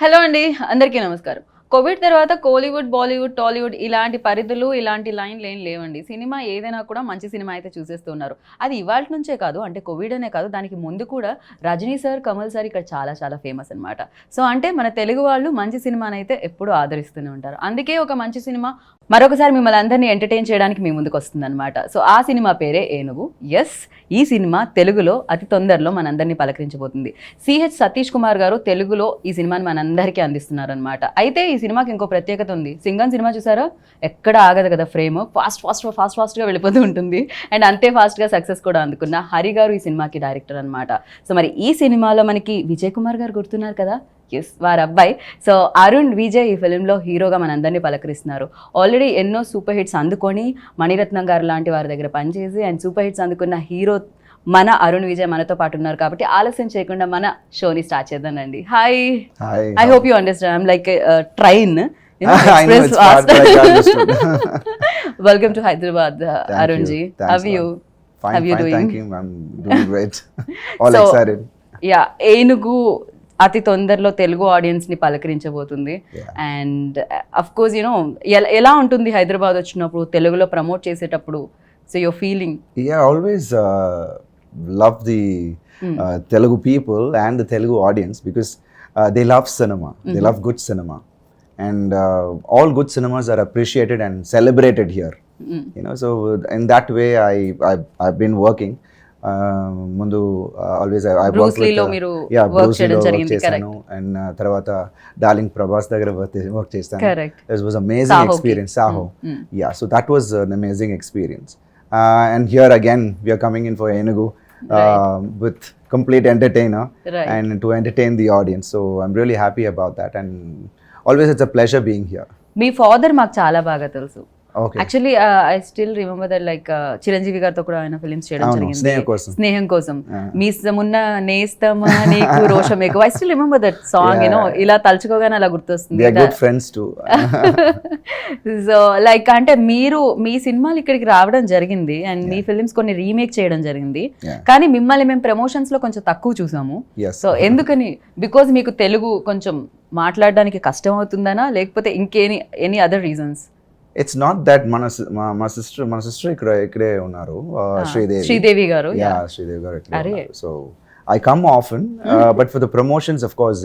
Hello అండి, అందరికీ నమస్కారం. కోవిడ్ తర్వాత కోలీవుడ్, బాలీవుడ్, టాలీవుడ్ ఇలాంటి పరిధులు, ఇలాంటి లైన్లు ఏం లేవండి. సినిమా ఏదైనా కూడా మంచి సినిమా అయితే చూసేస్తున్నారు. అది ఇవాల్టి నుంచే కాదు, అంటే కోవిడ్ అనే కాదు, దానికి ముందు కూడా రజనీ సార్, కమల్ సార్ ఇక్కడ చాలా చాలా ఫేమస్ అనమాట. సో అంటే మన తెలుగు వాళ్ళు మంచి సినిమానైతే ఎప్పుడూ ఆదరిస్తూనే ఉంటారు. అందుకే ఒక మంచి సినిమా మరొకసారి మిమ్మల్ని అందరినీ ఎంటర్టైన్ చేయడానికి మీ ముందుకు వస్తుందన్నమాట. సో ఆ సినిమా పేరే ఏనుగు. ఎస్, ఈ సినిమా తెలుగులో అతి తొందరలో మనందరినీ పలకరించబోతుంది. సిహెచ్ సతీష్ కుమార్ గారు తెలుగులో ఈ సినిమాని మనందరికీ అందిస్తున్నారనమాట. అయితే ఈ సినిమాకి ఇంకో ప్రత్యేకత ఉంది. సింగం సినిమా చూసారా, ఎక్కడ ఆగదు కదా, ఫ్రేమ్ ఫాస్ట్గా వెళ్ళిపోతూ ఉంటుంది. అండ్ అంతే ఫాస్ట్గా సక్సెస్ కూడా అందుకున్న హరి గారు ఈ సినిమాకి డైరెక్టర్ అనమాట. సో మరి ఈ సినిమాలో మనకి విజయ్ కుమార్ గారు గుర్తున్నారు కదా, ఎస్, వారి అబ్బాయి. సో అరుణ్ విజయ్ ఈ ఫిలింలో హీరోగా మనందరినీ పలకరిస్తున్నారు. ఆల్రెడీ ఎన్నో సూపర్ హిట్స్ అందుకొని మణిరత్నం గారు లాంటి వారి దగ్గర పనిచేసి అండ్ సూపర్ హిట్స్ అందుకున్న హీరో మన అరుణ్ విజయ్ మనతో పాటు ఉన్నారు. కాబట్టి ఆలస్యం చేయకుండా మన షోని స్టార్ట్ చేద్దానండి. Hi, I hope you understand. I'm like train. Welcome to Hyderabad, Arun ji. How are you? Fine, doing? Thank you. I'm doing great. All So, excited. Yeah, ఏనుగు అతి తొందరలో తెలుగు ఆడియన్స్ ని పలకరించబోతుంది. అండ్ అఫ్ కోర్స్ యూనో ఎలా ఉంటుంది హైదరాబాద్ వచ్చినప్పుడు తెలుగులో promote చేసేటప్పుడు? So your feeling? Yeah, always love the Telugu people and the Telugu audience because they love cinema. They love good cinema. And all good cinemas are appreciated and celebrated here. You know, so in that way I've been working. ముందు always I work with Bruce లీలో work చేశాను. And తర్వాత darling Prabhas దగ్గర work చేస్తాను. It was amazing experience. Saaho, yeah, so that was an amazing experience. And here again we are coming in for Yenugu with complete entertainer and to entertain the audience. So I'm really happy about that, and always it's a pleasure being here. Me father మాకు చాలా బాగా తెలుసు. Okay. Actually, I still remember that like Chiranjeevi గారితో కూడా ఆయన films చేయడం జరిగింది. స్నేహం కోసం మీ సమున్న నేస్తమా నీకు రోషం ఎక్కువ. I still remember that song, you know, ఇలా తలుచుకోగానే అలా గుర్తొస్తుంది. We are good friends too. So like అంటే మీరు మీ సినిమాలు ఇక్కడికి రావడం జరిగింది అండ్ మీ ఫిల్మ్స్ కొన్ని రీమేక్ చేయడం జరిగింది. కానీ మిమ్మల్ని మేము ప్రమోషన్స్ లో కొంచెం తక్కువ చూసాము. సో ఎందుకని? బికాజ్ మీకు తెలుగు కొంచెం మాట్లాడడానికి కష్టం అవుతుందనా, లేకపోతే any other reasons? It's not that my sister ikkade unnaru, Sridevi గారు. Yeah, శ్రీదేవి గారు ikkade unnaru. So I come often, but for the promotions, of course,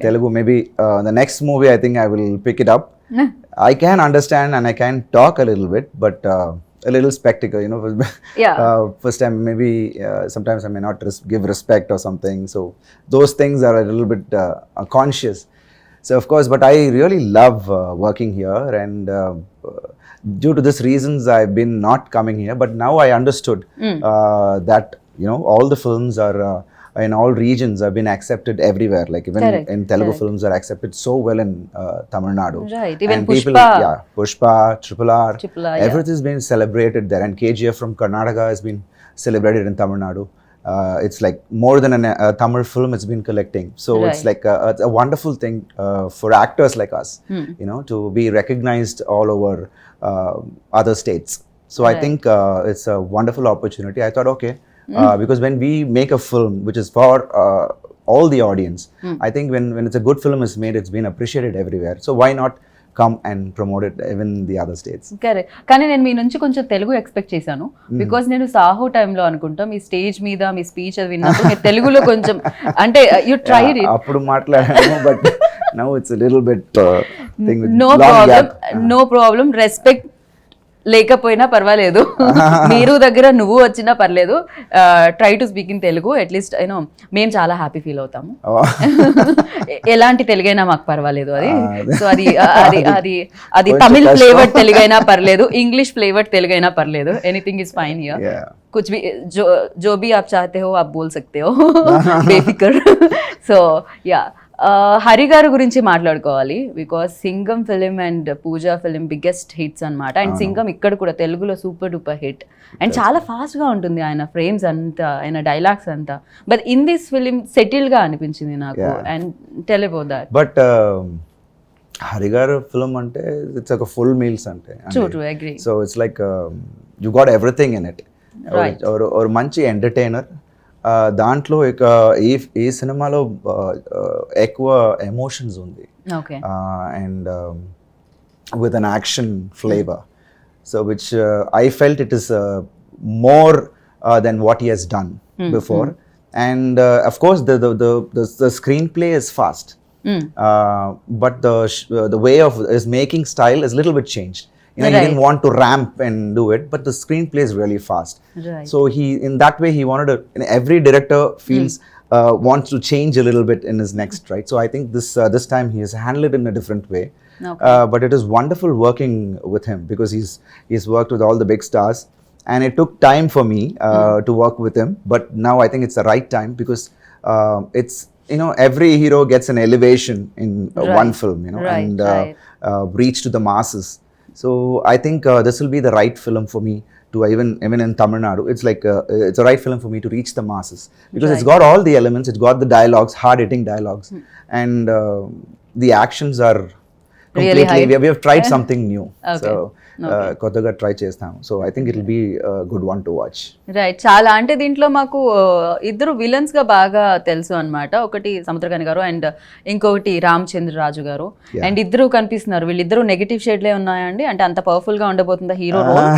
Telugu, maybe the next movie I think I will pick it up. I can understand and I can talk a little bit, but a little spectacle, you know. First time maybe sometimes I may not give respect or something, so those things are a little bit conscious. So of course, but I really love working here, and due to this reasons I've been not coming here. But now I understood that, you know, all the films are in all regions have been accepted everywhere. Like even in Telugu films are accepted so well in Tamil Nadu. Right, even and Pushpa. People, Pushpa, Triple R, everything has been celebrated there. And KGF from Karnataka has been celebrated in Tamil Nadu. It's like more than a Tamil film it's been collecting. So it's like it's a wonderful thing for actors like us, you know, to be recognized all over other states. So I think it's a wonderful opportunity. I thought, okay, because when we make a film which is for all the audience, I think when it's a good film is made, it's been appreciated everywhere. So why not come and promote it even the other states? Correct. కానీ నేను మీ నుంచి కొంచెం Telugu expect చేశాను. Because నేను సాహో టైంలో అనుకుంటా మీ stage మీద మీ speech అది విన్నప్పుడు మీరు తెలుగులో కొంచెం అంటే యు ట్రైడ్ ఇట్. అప్పుడు మాట్లాడాను, but now it's a little bit thing with no problem. Respect లేకపోయినా పర్వాలేదు, మీరు దగ్గర నువ్వు వచ్చినా పర్లేదు. Try to speak in Telugu, at least you know మేము చాలా హ్యాపీ ఫీల్ అవుతాము. ఎలాంటి తెలుగైనా మాకు పర్వాలేదు అది. సో అది అది అది అది తమిళ్ ఫ్లేవర్డ్ తెలుగైనా పర్లేదు, ఇంగ్లీష్ ఫ్లేవర్డ్ తెలుగైనా పర్లేదు, ఎనీథింగ్ ఇస్ ఫైన్ హియర్. कुछ भी जो भी आप चाहते हो आप बोल सकते हो, बेफिक्र. సో యా, హరి గారి గురించి మాట్లాడుకోవాలి. Because Singam film and Pooja film biggest hits అనమాట. అండ్ సింగం ఇక్కడ కూడా తెలుగులో సూపర్ డూపర్ హిట్. అండ్ చాలా ఫాస్ట్గా ఉంటుంది ఆయన ఫ్రేమ్స్ అంతా, ఆయన డైలాగ్స్ అంతా. బట్ ఇన్ దిస్ ఫిలిం సెటిల్గా అనిపించింది నాకు. And tell about that. But Hari గారు ఫిలిం అంటే ఇట్స్ ఒక ఫుల్ మీల్స్ అంటే. True, agree. So it's like you got everything in it. ఒక మంచి ఎంటర్టైనర్, దాంట్లో ఇక ఈ సినిమాలో ఎక్కువ ఎమోషన్స్ ఉంది okay and with an action flavor, so which I felt it is more than what he has done before. And of course the screenplay is fast, but the way of his making style is a little bit changed. You know, he didn't want to ramp and do it, but the screenplay is really fast. Right. So he, in that way, he wanted to, every director feels wants to change a little bit in his next, right? So I think this time he has handled it in a different way. Okay. But it is wonderful working with him because he's worked with all the big stars, and it took time for me to work with him. But now I think it's the right time because it's, you know, every hero gets an elevation in one film, you know, and reach to the masses. So I think this will be the right film for me to even in Tamil Nadu. It's like it's a right film for me to reach the masses because it's got all the elements. It's got the dialogues, hard-hitting dialogues, and the actions are really completely. We have tried something new. Okay. So కొత్తగా try చేస్తాం. So I think it will be a good one to watch. Right. చాలా అంటే దీంట్లో మాకు ఇద్దరు villains గా బాగా తెలుసు అన్నమాట. ఒకటి సముద్రకని గారు అండ్ ఇంకొకటి రామచంద్రరాజు గారు. అండ్ ఇద్దరు కనిపిస్తున్నారు. వీళ్ళిద్దరు నెగటివ్ షేడ్లే ఉన్నాయండి, అంటే అంత పవర్ఫుల్ గా ఉండబోతుందా hero role?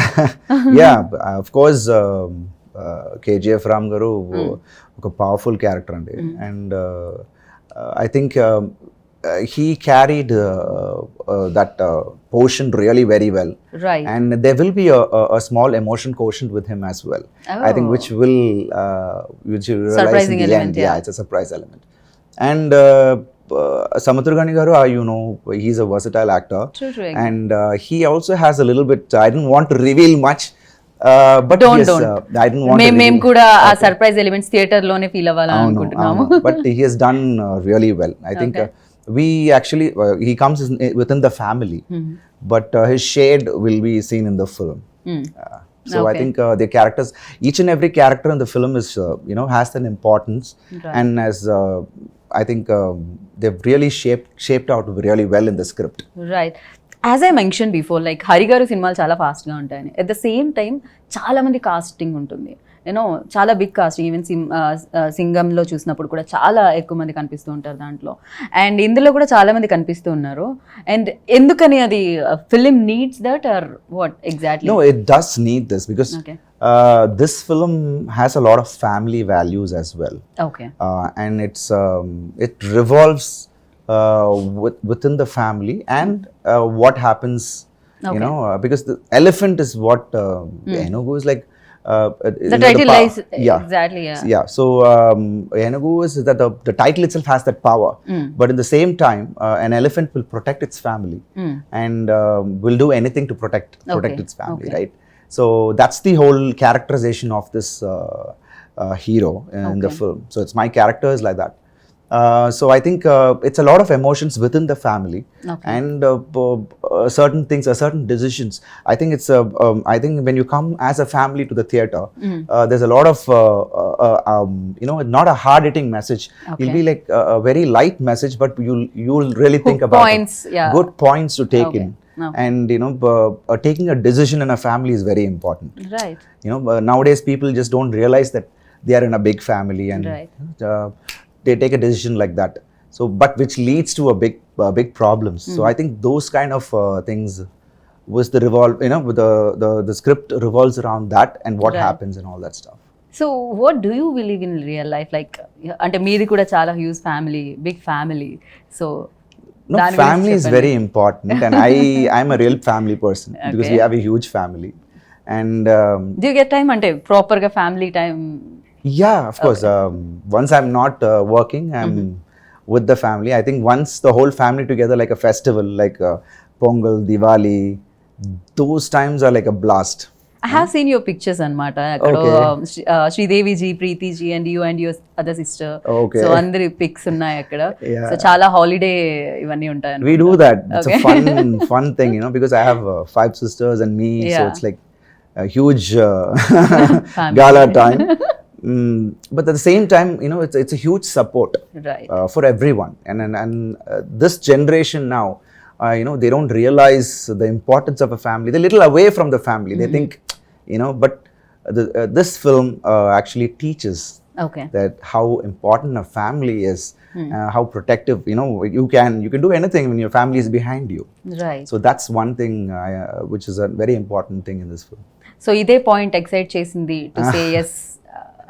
Yeah, of course KGF Ram గారు ఒక పవర్ఫుల్ క్యారెక్టర్ అండి. And I think he carried that portion really very well, right? And there will be a small emotion quotient with him as well. I think which will you realize surprising in the element, end. Yeah, it's a surprise element. And Samudragani garu, you know, he's a versatile actor. True. And he also has a little bit, I didn't want to reveal much, but don't I didn't want to మేము కూడా ఆ surprise elements theatre లోనే feel అవ్వాలని అనుకుంటున్నాము. But he has done really well. I think we actually he comes within the family, but his shade will be seen in the film. So I think the characters, each and every character in the film is you know, has an importance, and as I think they've really shaped out really well in the script. Right. As I mentioned before, like Hari గారు సినిమాలు చాలా ఫాస్ట్గా ఉంటాయని, at the same time చాలా మంది casting ఉంటుంది, you know చాలా big cost. Even సింగంలో చూసినప్పుడు కూడా చాలా ఎక్కువ మంది కనిపిస్తూ ఉంటారు దాంట్లో, అండ్ ఇందులో కూడా చాలా మంది కనిపిస్తూ ఉన్నారు. అండ్ ఎందుకని అది film needs that or what exactly? No, it does need this because this film has a lot of family values as well. Okay. And it revolves within the family and what happens, you know, because the elephant is what Enugu is like. The title lies exactly. Yeah. So Enugu is that the title itself has that power, but in the same time, an elephant will protect its family and will do anything to protect its family, right? So that's the whole characterization of this hero in the film. So it's my character is like that. So I think it's a lot of emotions within the family, and certain things, certain decisions. I think it's I think when you come as a family to the theater, there's a lot of you know, not a hard-hitting message. It'll be like a very light message, but you'll really think about points, it. Good points to take in. And you know, taking a decision in a family is very important. Right. You know, nowadays people just don't realize that they are in a big family, and they take a decision like that, so but which leads to a big problems. So I think those kind of things was the you know, with the script revolves around that and what happens and all that stuff. So what do you believe in real life, like ante meedi kuda chala huge family, big family, so no, family is very important, and I'm a real family person because we have a huge family. And do you get time ante proper ga family time? Yeah, of course. Once I'm not working, I'm with the family. I think once the whole family together, like a festival, like Pongal, Diwali, those times are like a blast. I have seen your pictures anamata. Akkado Sridevi ji, Preeti ji, and your other sister. Okay. So andri pics unnai akkada. So chala holiday ivanni untayi. We do that. It's a fun thing, you know, because I have 5 sisters and me, so it's like a huge gala time. But at the same time, you know, it's a huge support, right, for everyone, and this generation now, you know, they don't realize the importance of a family. They're a little away from the family. They think, you know, but this film actually teaches Okay. that how important a family is, how protective, you can do anything when your family is behind you. Right. So that's one thing which is a very important thing in this film. So ఇదే point excite చేసింది to say yes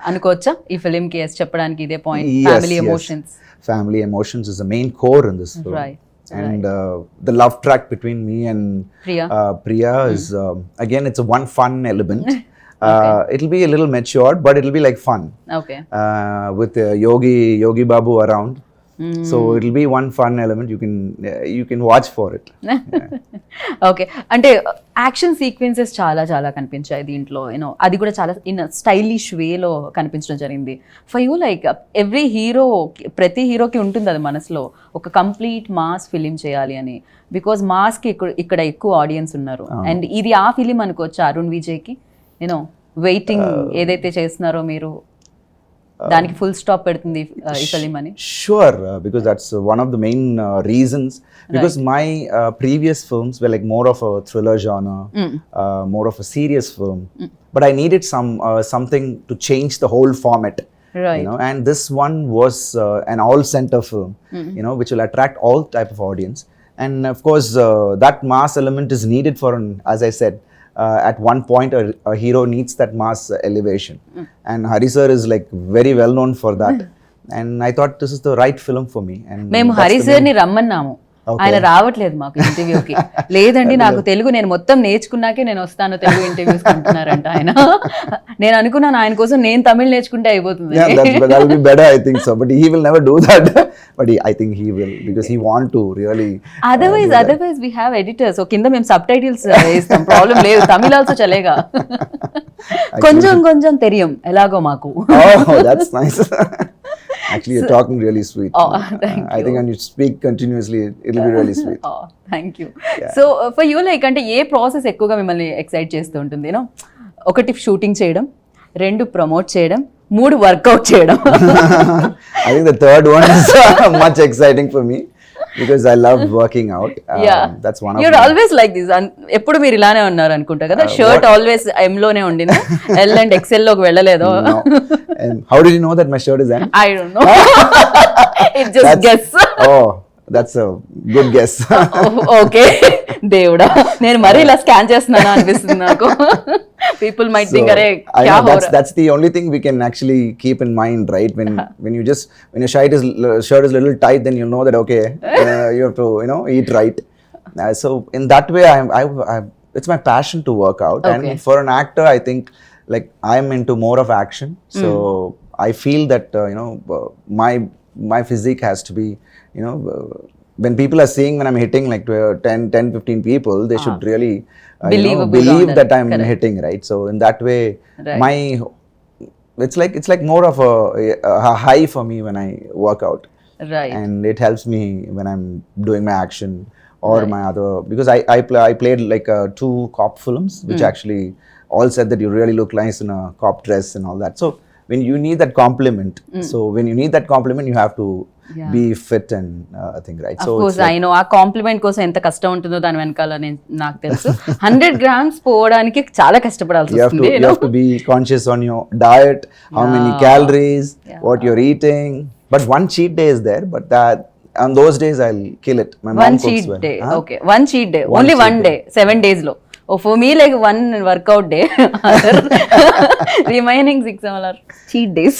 అనుకోవచ్చా ఈ film కి yes చెప్పడానికి ఇదే point family emotions Family emotions is the main core in this film. Right. And the love track between me and Priya is again, it's a one fun element. It'll be a little matured, but it'll be like fun. Okay. With Yogi Babu around. So it'll be one fun element. You can watch for it. Okay అంటే action sequences చాలా చాలా కనిపించాయి దీంట్లో అది కూడా చాలా in stylish వేలో కనిపించడం జరిగింది. For you like every hero, ప్రతి హీరోకి ఉంటుంది అది మనసులో ఒక కంప్లీట్ మాస్ ఫిలిం చేయాలి అని, బికాజ్ మాస్కి ఇక్కడ ఎక్కువ ఆడియన్స్ ఉన్నారు. అండ్ ఇది ఆ ఫిలిం అనుకోవచ్చు అరుణ్ విజయ్కి వెయిటింగ్ ఏదైతే చేస్తున్నారో మీరు దానికి ఫుల్ స్టాప్ పెడుతుంది ఈ ఫిలిం అని. Sure, because that's one of the main reasons. Because my previous films were like more of a thriller genre, more of a serious film. But I needed something to change the whole format. Right. And this one was an all-center film, which will attract all type of audience. And of course, that mass element is needed for, as I said, at one point a hero needs that mass elevation, and Hari sir is like very well known for that. And I thought this is the right film for me. And మేము Hari sir ని రమ్మన్నాము, ఆయన రావట్లేదు మాకు ఇంటర్వ్యూకి. లేదండి నాకు తెలుగు నేను మొత్తం నేర్చుకున్నాకే నేను వస్తాను తెలుగు ఇంటర్వ్యూస్ అంటున్నారంట ఆయన. నేను అనుకున్నాను ఆయన కోసం నేను తమిళ్ నేర్చుకుంటే అయిపోతుంది. that will be better, I think so, but he will never do that. But I think he will, because he want to really otherwise we have editors, so కింద మేము సబ్‌టైటిల్స్ ఇస్తాం, ప్రాబ్లం లేదు. తమిళ్ ఆల్సో చలేగా. కొంచెం తెలియం ఎలాగో మాకు. Oh, that's nice. Actually, you're talking really sweet. Oh, thank you. I think when you speak continuously, it'll be really sweet. Oh, thank you. So for you, like అంటే ఏ process ఎక్కువగా మిమ్మల్ని excite చేస్తూ ఉంటుంది? ఒకటి shooting చేయడం, రెండు promote చేయడం, మూడు వర్కౌట్ చేయడం. I think the third one is much exciting for me, because I love working out. That's one of You're always like this. ఎప్పుడు మీరు ఇలానే ఉన్నారు అనుకుంటా కదా. షర్ట్ ఆల్వేస్ M లోనే ఉండింది, L అండ్ XL లోకి వెళ్ళలేదు. And how did you know that my shirt is M? I don't know. It's just guess. Oh, that's a good guess. Okay దేవుడా, నేను మరీ ఇలా స్కాన్ చేస్తున్నాను అనిపిస్తుంది నాకు. People might think అరే I know that's the only thing we can actually keep in mind, right? When your shirt is little tight, then you know that okay, you have to eat right. So in that way, I it's my passion to work out. And for an actor, I think like I'm into more of action, so I feel that my physique has to be, when people are seeing when I'm hitting like 10-15 people, they should really believe that I'm hitting, right? So in that way, it's like more of a high for me when I work out. Right. And it helps me when I'm doing my action or my other, because I played like 2 cop films, which actually all said that you really look nice in a cop dress and all that. So when you need that compliment, you have to be fit and thing, right? So of course, I know ఆ complement కోసం ఎంత కష్టం ఉంటుందో దాని వెనకాల నాకు తెలుసు. 100 grams పోవడానికి చాలా కష్టపడాల్సి వస్తుంది. You have to be conscious on your diet, how many calories, what you're eating. But one cheat day is there, but that on those days I'll kill it. My mom cooks well. Day. Okay, one cheat day, only one day, 7 days lo. Oh, for me like one workout day, remaining 6 are cheat days.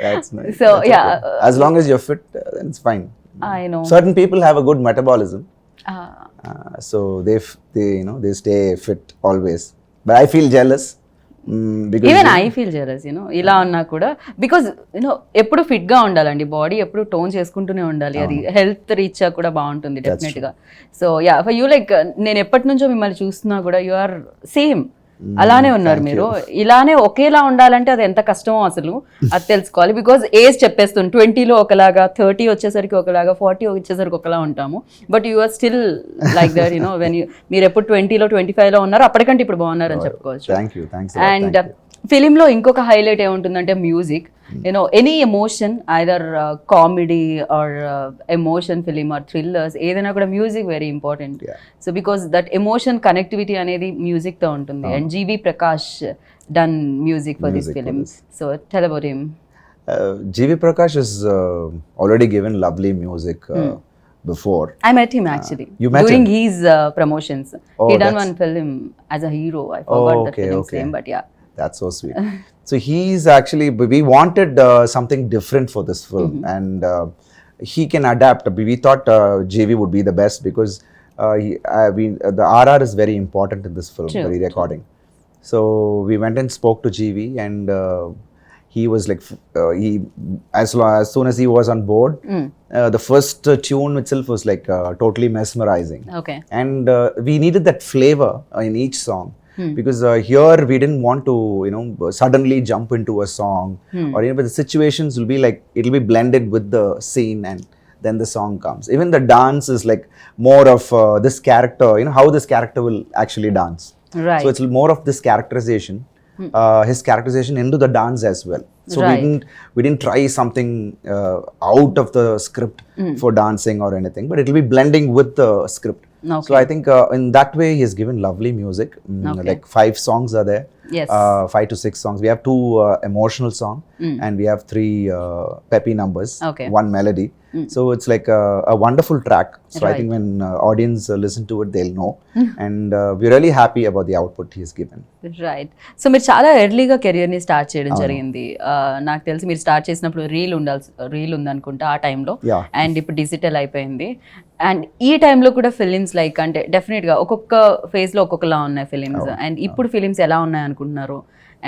That's nice. So that's as long as you're fit, then it's fine. I know certain people have a good metabolism, so they stay fit always, but I feel jealous. Even I feel jealous, ఇలా ఉన్నా కూడా, because ఎప్పుడు fit గా ఉండాలండి, body ఎప్పుడు tone చేసుకుంటూనే ఉండాలి, అది హెల్త్ రీచ్ కూడా బాగుంటుంది డెఫినెట్ గా. సో ఫర్ యూ లైక్ నేను ఎప్పటి నుంచో మిమ్మల్ని చూస్తున్నా కూడా యు ఆర్ సేమ్, అలానే ఉన్నారు మీరు. ఇలానే ఒకేలా ఉండాలంటే అది ఎంత కష్టమో అసలు అది తెలుసుకోవాలి. బికాజ్ ఏజ్ చెప్పేస్తుంది, 20లో ఒకలాగా, 30 వచ్చేసరికి ఒకలాగా, 40 వచ్చేసరికి ఒకలా ఉంటాము. But you are still like that, when మీరు ఎప్పుడు 20లో 25లో ఉన్నారు, అప్పటికంటే ఇప్పుడు బాగున్నారు అని చెప్పుకోవచ్చు. అండ్ ఫిలింలో ఇంకొక హైలైట్ ఏముంటుందంటే music. Any emotion, either comedy or emotion film or thrillers, ఏదైనా కూడా music very important. So because that emotion connectivity అనేది మ్యూజిక్తో ఉంటుంది. And GV Prakash done music for this Music for film. this. So tell about him. GV Prakash has already given lovely music before. I met him actually you met during him? his promotions. Oh, He done that's- one film as a hero. I forgot Oh, that okay, film's okay. name, but yeah. That's so sweet. So he's actually, we wanted something different for this film, and he can adapt. We thought JV would be the best because the RR is very important in this film, True, the re-recording. So we went and spoke to GV, and he was like, as soon as he was on board, the first tune itself was like totally mesmerizing. Okay. And we needed that flavor in each song. Because here we didn't want to, suddenly jump into a song, or but the situations will be like, it'll be blended with the scene, and then the song comes. Even the dance is like more of this character, how this character will actually dance. Right. So it's more of this characterization, his characterization into the dance as well. So Right. we didn't try something out of the script for dancing or anything, but it'll be blending with the script. Okay. So I think in that way he has given lovely music. Okay. Like 5 songs are there. Yes. 5 to 6 songs. We have 2 emotional songs, and we have 3 peppy numbers. Okay. 1 melody. So it's like a wonderful track. So I Right. think when audience listen to it, they'll know. And we're really happy about the output he's given. Right so మీరు చాలా ఎర్లీగా కెరియర్ని start చేయడం జరిగింది. నాకు తెలిసి మీరు start చేసినప్పుడు రీల్ ఉందనుకుంటా ఆ టైంలో, Yeah. అండ్ ఇప్పుడు డిజిటల్ అయిపోయింది. అండ్ ఈ టైంలో కూడా ఫిలిమ్స్ లైక్ అంటే డెఫినెట్గా ఒక్కొక్క ఫేజ్లో ఒక్కొక్కలా ఉన్నాయి ఫిలిమ్స్. అండ్ ఇప్పుడు ఫిలిమ్స్ ఎలా ఉన్నాయి అనుకుంటున్నారు,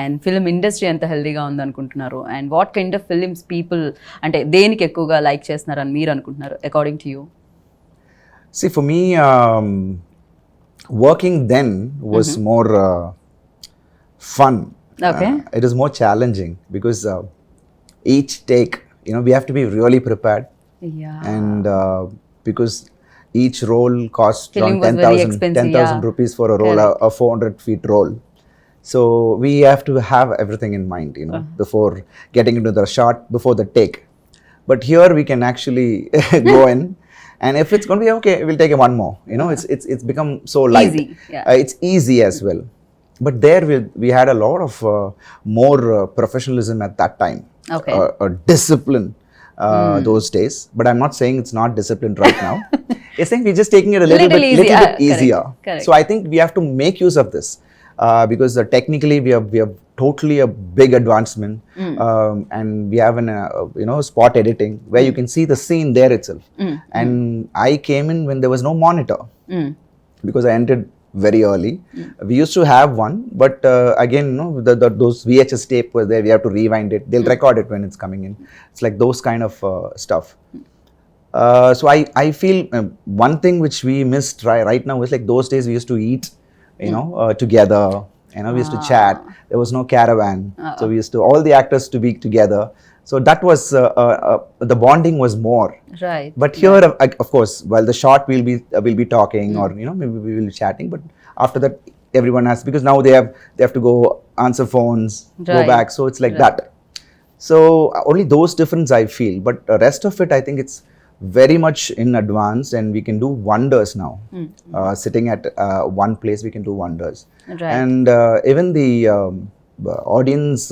అండ్ ఫిలిం ఇండస్ట్రీ ఎంత హెల్దీగా ఉందనుకుంటున్నారు, and what kind of films people అంటే దేనికి ఎక్కువగా లైక్ చేస్తున్నారని మీరు అనుకుంటున్నారు according to you? See, for me, working then was more fun. Okay. It is more challenging because each take, we have to be really prepared, yeah and because each roll costs Film around was very expensive, 10,000 yeah. rupees for a roll, a 400 feet roll. So we have to have everything in mind, before getting into the shot, before the take. But here we can actually go in, and if it's going to be okay, we'll take one more. It's become so light. Easy, yeah. It's easy as well. But there we had a lot of more professionalism at that time. Okay. Discipline those days. But I'm not saying it's not disciplined right now. It's saying we're just taking it a little Little bit easy, correct, easier. correct. So I think we have to make use of this. Because technically we have totally a big advancement, and we have an spot editing where you can see the scene there itself. And I came in when there was no monitor, because I entered very early. We used to have one, but again, those VHS tape was there. We have to rewind it. They'll record it when it's coming in. It's like those kind of stuff. So I feel one thing which we missed right now is like those days we used to eat together, we used to chat. There was no caravan, so we used to, all the actors to be together. So that was the bonding was more. Right. But here, of course, while the shot we'll be talking, or maybe we will be chatting. But after that, everyone has, because now they have to go answer phones, go Right. back. So it's like that. So only those difference I feel. But the rest of it, I think it's very much in advance, and we can do wonders now. Sitting at one place, we can do wonders. Right. And even the audience,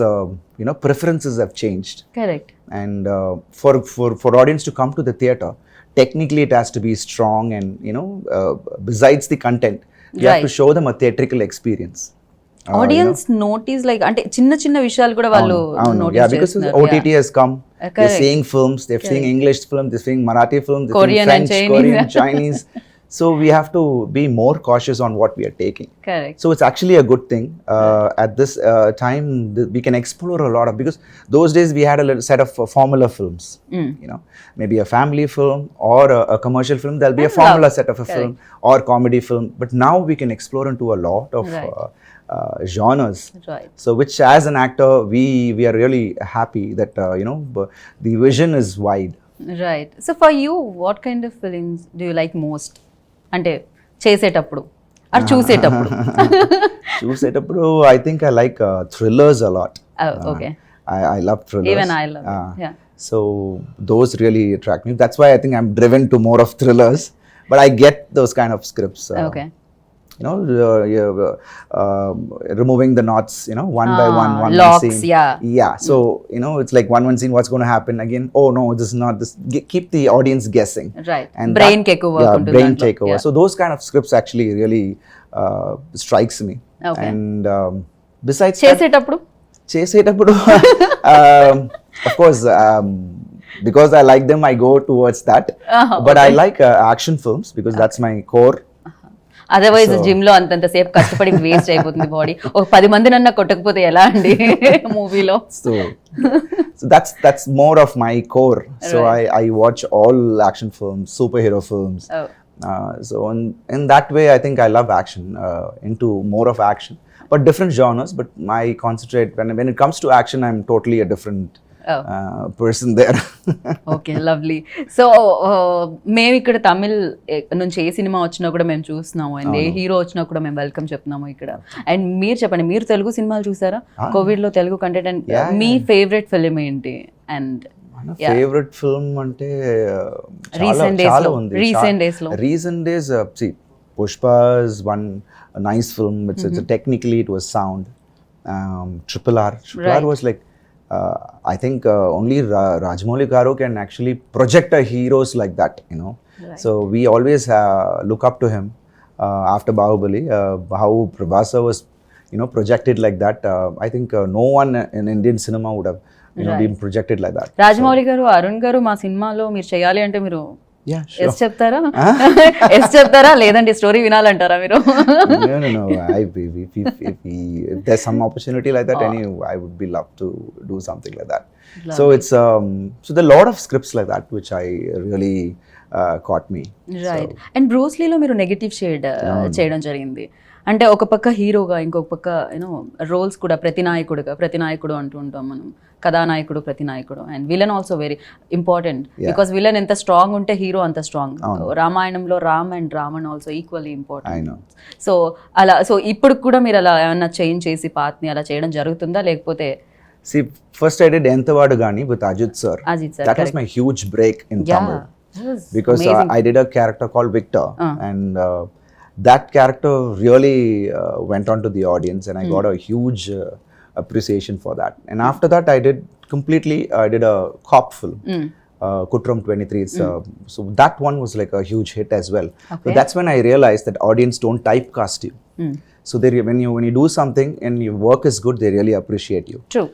preferences have changed. Correct. And for audience to come to the theater, technically it has to be strong, and besides the content, you have to Right. show them a theatrical experience. Audience notice like అంటే చిన్న చిన్న విషయాలు కూడా వాళ్ళు Yeah, notice because చేస్తున్నారు. OTT has come. They're correct. seeing films, they're seeing English films, they're seeing Marathi films, they're Korean seeing and French, Chinese. Korean, Chinese. So we have to be more cautious on what we are taking. Correct. So it's actually a good thing. At this time, we can explore a lot of, because those days we had a little set of formula films. Maybe a family film or a commercial film. There'll be a formula set of a film or comedy film. But now we can explore into a lot of Right. genres. Right. So which, as an actor, we are really happy that the vision is wide. Right. So for you what kind of films do you like most? అంటే చేసేటప్పుడు అది చూసేటప్పుడు. చూసేటప్పుడు I think I like thrillers a lot. Okay. I love thrillers. Even I love it. Yeah. So those really attract me. That's why I think I'm driven to more of thrillers. But I get those kind of scripts. Okay. you know, removing the knots, you know, one by one locks, scene. Yeah. So you know, it's like one scene. What's going to happen again? Oh no, this is not this. Keep the audience guessing. Right. And Brain takeover. Yeah, brain దాంట్లో. takeover. Yeah. So those kind of scripts actually really strikes me. Okay. And besides చేసేటప్పుడు చేసేటప్పుడు of course, because I like them, I go towards that. But I like action films because that's my core. Otherwise gym లో అంతంత సేపు కష్టపడి waste అయిపోతుంది body. ఒక 10 మంది నన్న కొట్టకపోతే ఎలా అండి మూవీలో? So that's more of my core. So I watch all action films, superhero films. So in that way, I think I love action, into more of action, but different genres. But I concentrate when it comes to action, I'm totally a different person there. Okay, lovely. So మేము ఇక్కడ తమిళ్ నుంచి ఏ cinema వచ్చినా కూడా మేము చూస్తున్నాము, and A hero వచ్చినా కూడా మేము వెల్కమ్ చెప్తున్నాము ఇక్కడ. అండ్ మీరు చెప్పండి, మీరు తెలుగు సినిమాలు చూసారా కోవిడ్ లో? Telugu content. And me favourite film ఏంటి? అండ్ ఫేవరెట్ ఫిల్మ్ అంటే recent days see, Pushpa is one nice film. It's technically it was sound. Triple R was like, I think only Rajamouli Garu can actually project a heroes like that, you know. So we always look up to him after Bahubali. How Prabhasa was, you know, projected like that. I think no one in Indian cinema would have, you know, been projected like that. Rajamouli గారు, అరుణ్ గారు మా సినిమాలో మీరు చేయాలి అంటే మీరు Yeah, sure. Yes చెప్తారా? Yes చెప్తారా లేదండి స్టోరీ వినాలంటారా మీరు? No. If there's some opportunity like that, I would be love to do something like that. So it's so there are a lot of scripts like that which I really caught me. Right. And బ్రూస్లీలో మీరు negative shade చేయడం జరిగింది. అంటే ఒక పక్క హీరోగా, ఇంకొక పక్క యూనో రోల్స్ కూడా ప్రతినాయకుడు అంటూ ఉంటాం మనం, కథానాయకుడు, ప్రతినాయకుడు. And villain also very important, because villain ఎంత స్ట్రాంగ్ ఉంటే హీరో అంత స్ట్రాంగ్. రామాయణంలో Ram and Ravan also equally important. So అలా, సో ఇప్పుడు కూడా మీరు అలా ఏమన్నా చేంజ్ చేసి పాత్ని అలా చేయడం జరుగుతుందా, లేకపోతే? See, first I did Enthavadu Gani with Ajit sir. That was my huge break in Tamil. Because I did a character called Victor, and that character really went on to the audience, and I got a huge appreciation for that. And after that I did a cop film, Kutram 23. So that one was like a huge hit as well. So that's when I realized that audience don't typecast you. So when you do something and your work is good, they really appreciate you. True.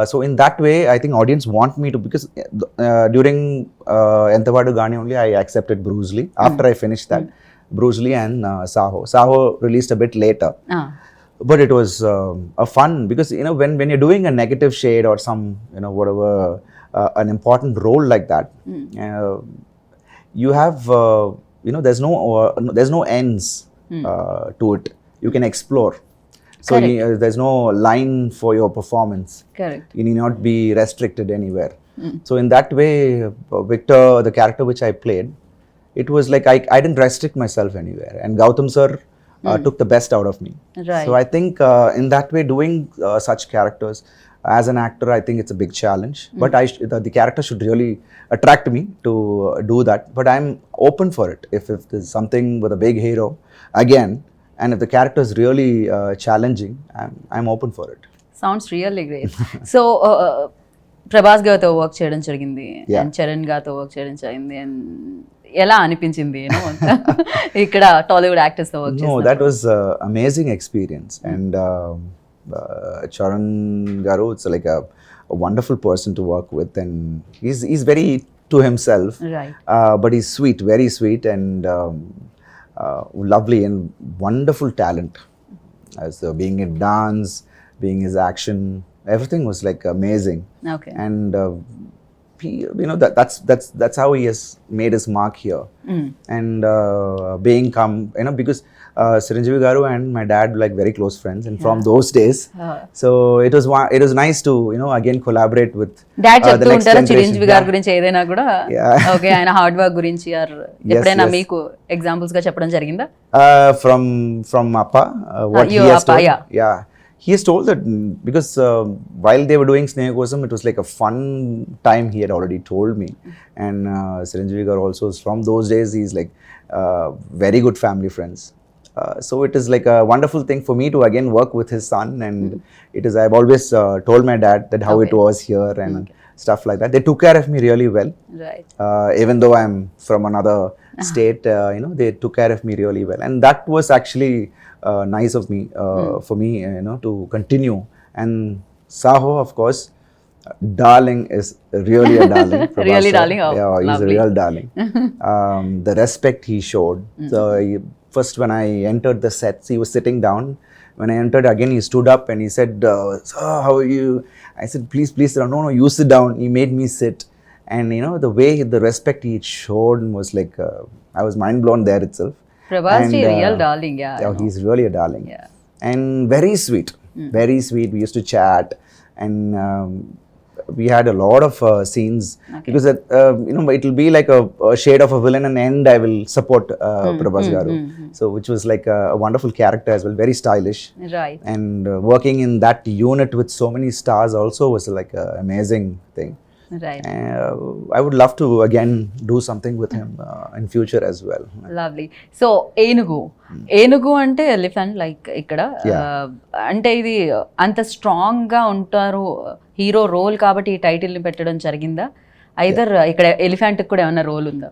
So in that way, I think audience want me to, because during Enthavadu Gani only I accepted Bruce Lee. After I finished that, Bruce Lee and Saho released a bit later. But it was a fun, because you know when you're doing a negative shade or some, you know, whatever, an important role like that, you have you know, there's no ends to it. You can explore. So there's no line for your performance. Correct. You need not be restricted anywhere. So in that way, Victor, the character which I played, it was like I didn't restrict myself anywhere, and Gautam sir took the best out of me. Right. So I think in that way, doing such characters as an actor, I think it's a big challenge. But the character should really attract me to do that. But I'm open for it. If there's something with a big hero again, and if the character is really challenging, I'm open for it. Sounds really great. So Prabhas గారితో work చేయడం జరిగింది, and Charan గారితో work చేయడం జరిగింది, and ఎలా అనిపించింది ఇక్కడ Tollywood actors తో వర్క్ చేసినప్పుడు? No, that was amazing experience. And Charan garu, it's like a wonderful person to work with, and he's very to himself, right? But he's sweet, very sweet, and lovely and wonderful talent. As being in dance, being his action, everything was like amazing. Okay. And he, you know, that's how he has made his mark here. And being you know, because Chiranjeevi garu and my dad like very close friends, and from those days, so it was nice to, you know, again collaborate with dad చెప్తూ ఉంటారా చిరంజీవి గారి గురించి ఏదైనా కూడా? Okay, ఆయన hard work గురించి ఎప్పుడైనా మీకు ఎగ్జాంపుల్స్ గా చెప్పడం జరిగిందా? From Appa, what he has told. Yeah. He has told that because while they were doing Snehakosam, it was like a fun time, he had already told me. And Chiranjeevi garu also, from those days, he's like very good family friends. So it is like a wonderful thing for me to again work with his son, and it is, I've always told my dad that how it was here and stuff like that. They took care of me really well. Right. Even though I'm from another state, you know, they took care of me really well, and that was actually nice of me, for me, you know, to continue. And Saho, of course, darling, is really a darling. Prabhas Really sir. darling? Oh, yeah, he's lovely. a real darling. The respect he showed. So first when I entered the sets, he was sitting down. When I entered again, he stood up and he said, "Sir, how are you?" I said, "Please, please, sir." "No, no, you sit down." He made me sit. And you know, the way, the respect he showed was like, I was mind blown there itself. Prabhas And, ji, real darling, yeah. I Yeah, know. he's really a darling. Yeah. And very sweet, very sweet. We used to chat, and we had a lot of scenes, because you know, it will be like a shade of a villain, and end I will support Prabhas garu. So which was like a wonderful character as well, very stylish. Right. And working in that unit with so many stars also was like an amazing thing. Right. I would love to again do something with him in future as well. Lovely. So ఏనుగు అంటే elephant like ఇక్కడ అంటే ఇది అంత strong గా ఉంటారు hero role కాబట్టి ఈ టైటిల్ ని పెట్టడం జరిగిందా? ఐదర్ ఇక్కడ ఎలిఫెంట్ కూడా ఏమైనా రోల్ ఉందా?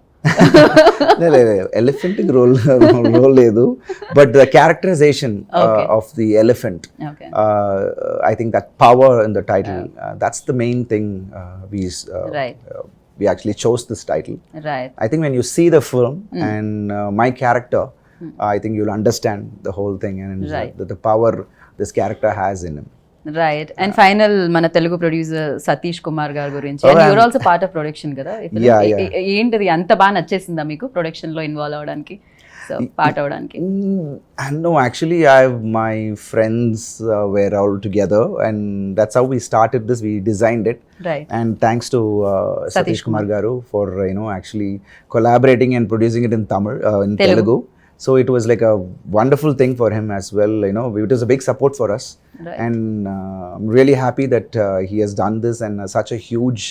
ఎలిఫెంట్ రోల్ లేదు, but the characterization of the elephant, I think that power in the title, that's the main thing. We actually chose this title. Right. I think when you see the film and my character, I think you'll understand the whole thing, and the power this character has in him. Right. And final మన Telugu producer Satish Kumar గారి గురించి, you're also part of production కదా, ఏంటిది అంత బాగా నచ్చేసిందా మీకు production లో involve అవడానికి, సో పార్ట్ అవడానికి? No, actually my friends were all together, and that's how we started this. We designed it, right, and thanks to Satish Kumar garu for you know, actually collaborating and producing it in Tamil, in Telugu. So it was like a wonderful thing for him as well. You know, it was a big support for us. Right. And I'm really happy that he has done this, and such a huge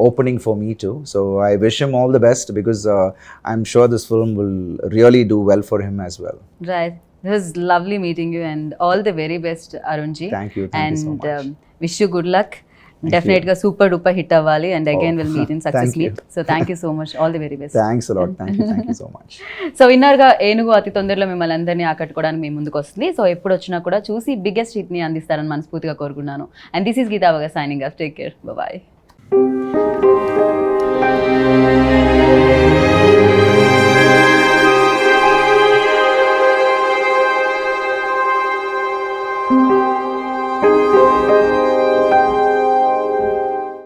opening for me too. So I wish him all the best, because I'm sure this film will really do well for him as well. Right. It was lovely meeting you, and all the very best, Arunji. Thank you so much. Wish you good luck. Definitely గా super duper hit అవ్వాలి, and again will meet in success meet. So thank you so much, all the very best. Thanks a lot. Thank you so much. So విన్నర్గా ఏనుగు అతి తొందరలో మిమ్మల్ని అందరినీ ఆకట్టుకోవడానికి మీ ముందుకు వస్తుంది. So ఎప్పుడు వచ్చినా కూడా చూసి బిగ్గెస్ట్ హిట్ ని అందిస్తారని మనస్ఫూర్తిగా కోరుకున్నాను. అండ్ దిస్ ఈస్ గీతా వగా signing off. Take care, bye.